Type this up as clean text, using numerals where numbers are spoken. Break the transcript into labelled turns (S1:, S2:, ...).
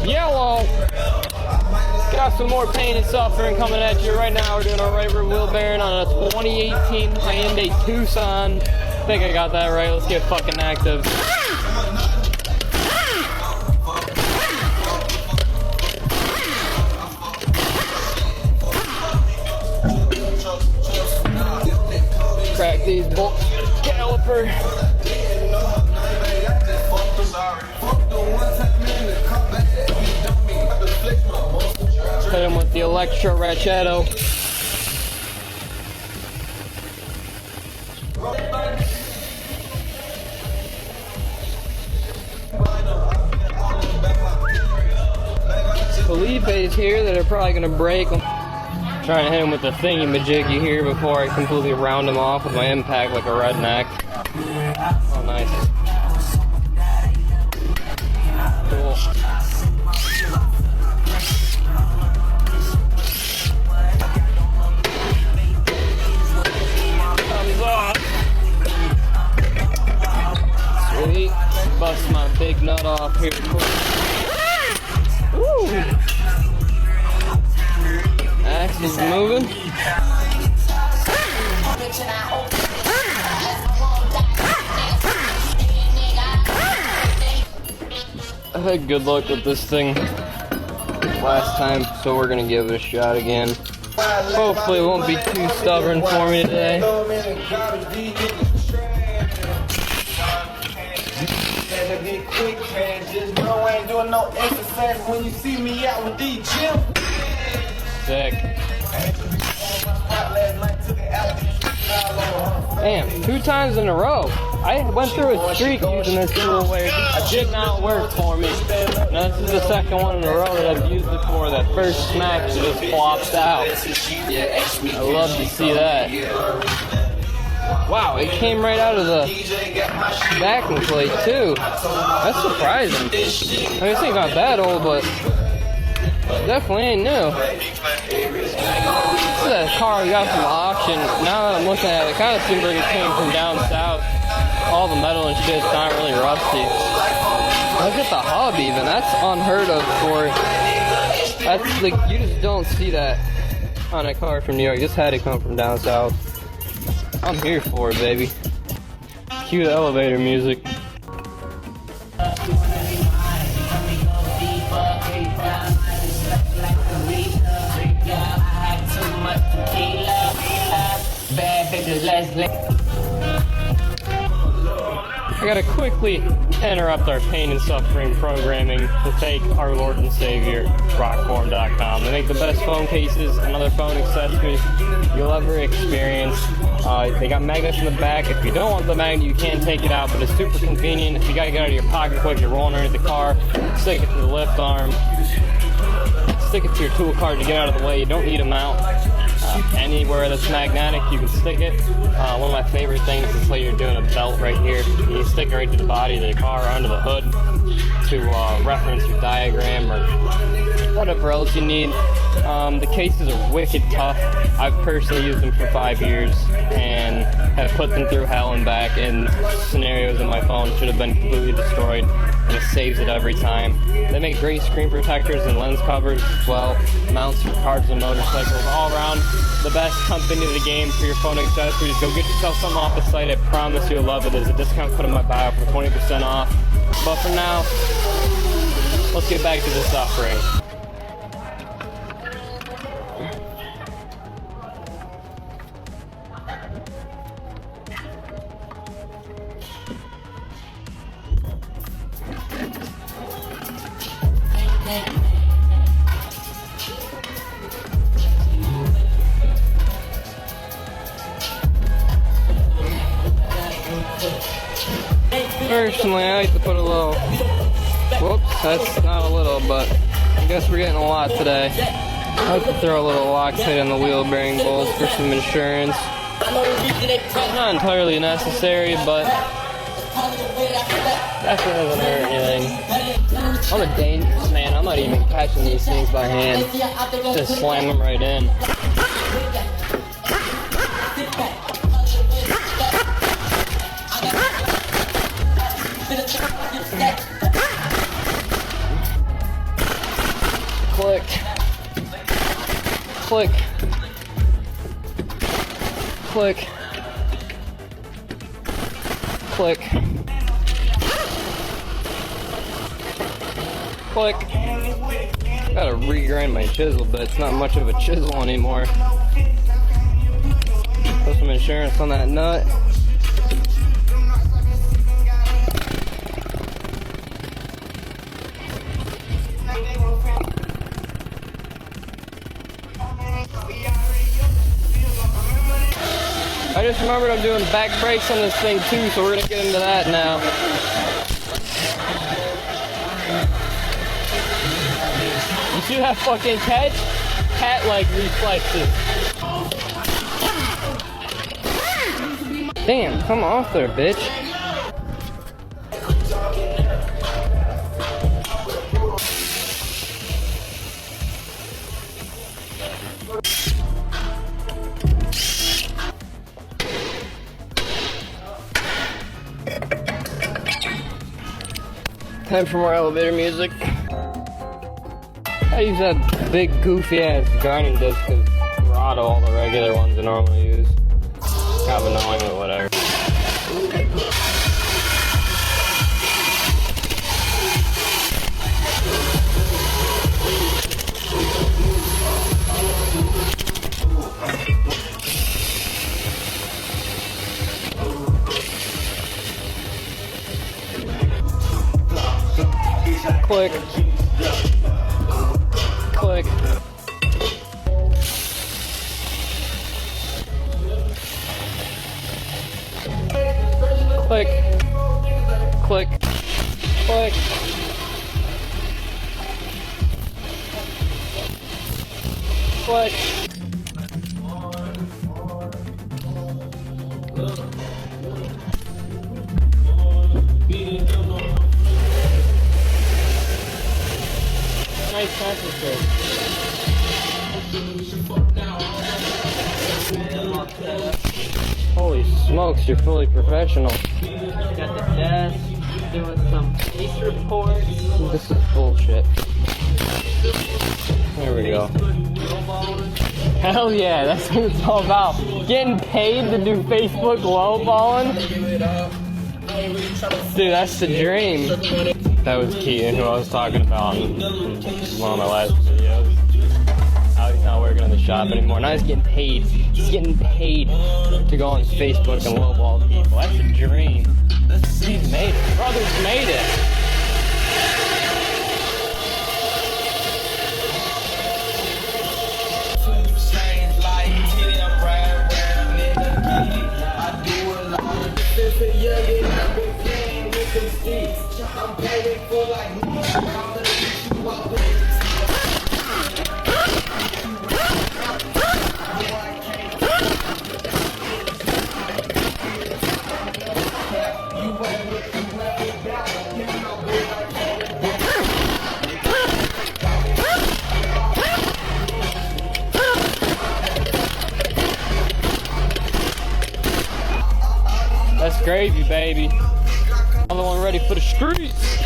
S1: Yellow. Got some more pain and suffering coming at you right now. We're doing a right rear wheel bearing on a 2018 Hyundai Tucson. I think I got that right. Let's get fucking active. Crack these bolts. Caliper. Hit him with the Electro Ratchetto. Felipe's here that are probably gonna break. I'm trying to hit him with the thingy-majiggy here before I completely round him off with my impact like a redneck. Oh, nice. Cool. Thumbs off. Sweet. Bust my big nut off here quick. Woo! Axle's moving. I had good luck with this thing last time, so we're gonna give it a shot again. Hopefully it won't be too stubborn for me today. Sick. Damn, 2 times in a row. I went through a streak using this dual way. It did not work for me. Now this is the second one in a row that I've used it for. That first smack just flops out. I love to see that. Wow, it came right out of the backing plate too. That's surprising. I mean, this thing's not that old, but definitely ain't new. This is a car we got from the auction. Now that I'm looking at it, it kind of seems like it came from down south. All the metal and shit's not really rusty. Look at the hub even. That's unheard of for... That's like, you just don't see that on a car from New York. This had to come from down south. I'm here for it, baby. Cue the elevator music. I gotta quickly interrupt our pain and suffering programming to thank our Lord and Savior, Rockform.com. They make the best phone cases and other phone accessories you'll ever experience. They got magnets in the back. If you don't want the magnet, you can take it out, but it's super convenient. If you gotta get out of your pocket quick, you're rolling underneath the car, stick it to the lift arm, stick it to your tool cart to get out of the way. You don't need a mount. Anywhere that's magnetic, you can stick it. One of my favorite things is like you're doing a belt right here. You stick it right to the body of the car or under the hood to reference your diagram or whatever else you need. The cases are wicked tough. I've personally used them for 5 years and have put them through hell and back in scenarios that my phone should have been completely destroyed, and it saves it every time. They make great screen protectors and lens covers as well, mounts for cars and motorcycles, all around the best company of the game for your phone accessories. Go get yourself something off the site. I promise you'll love it. There's a discount code in my bio for 20% off. But for now, let's get back to the suffering. Personally, I like to put a little, whoops, that's not a little, but I guess we're getting a lot today. I like to throw a little Loctite on the wheel bearing bolts for some insurance. Not entirely necessary, but definitely doesn't hurt anything. I'm a dangerous man. I'm not even catching these things by hand. Just slam them right in. Click. Click. Click. Click. Click. Gotta regrind my chisel, but it's not much of a chisel anymore. Put some insurance on that nut. I just remembered I'm doing back brakes on this thing too, so we're gonna get into that now. You see that fucking catch? Cat-like reflexes. Damn, come off there, bitch. Time for more elevator music. I use that big goofy ass grinding disc because Rado all the regular ones I normally use. Kind of annoying, but whatever. Click. Click. Click. Click. Click. Click. Nice concentrate. Holy smokes, you're fully professional.
S2: Got the desk, doing some case reports.
S1: This is bullshit. There we go. Hell yeah, that's what it's all about. Getting paid to do Facebook lowballing? Dude, that's the dream. That was Keaton, who I was talking about in one of my last videos. How he's not working in the shop anymore. Now he's getting paid. He's getting paid to go on Facebook and lowball people. That's a dream. He's made it. Brothers made it. That's gravy, baby. Another one ready for the streets.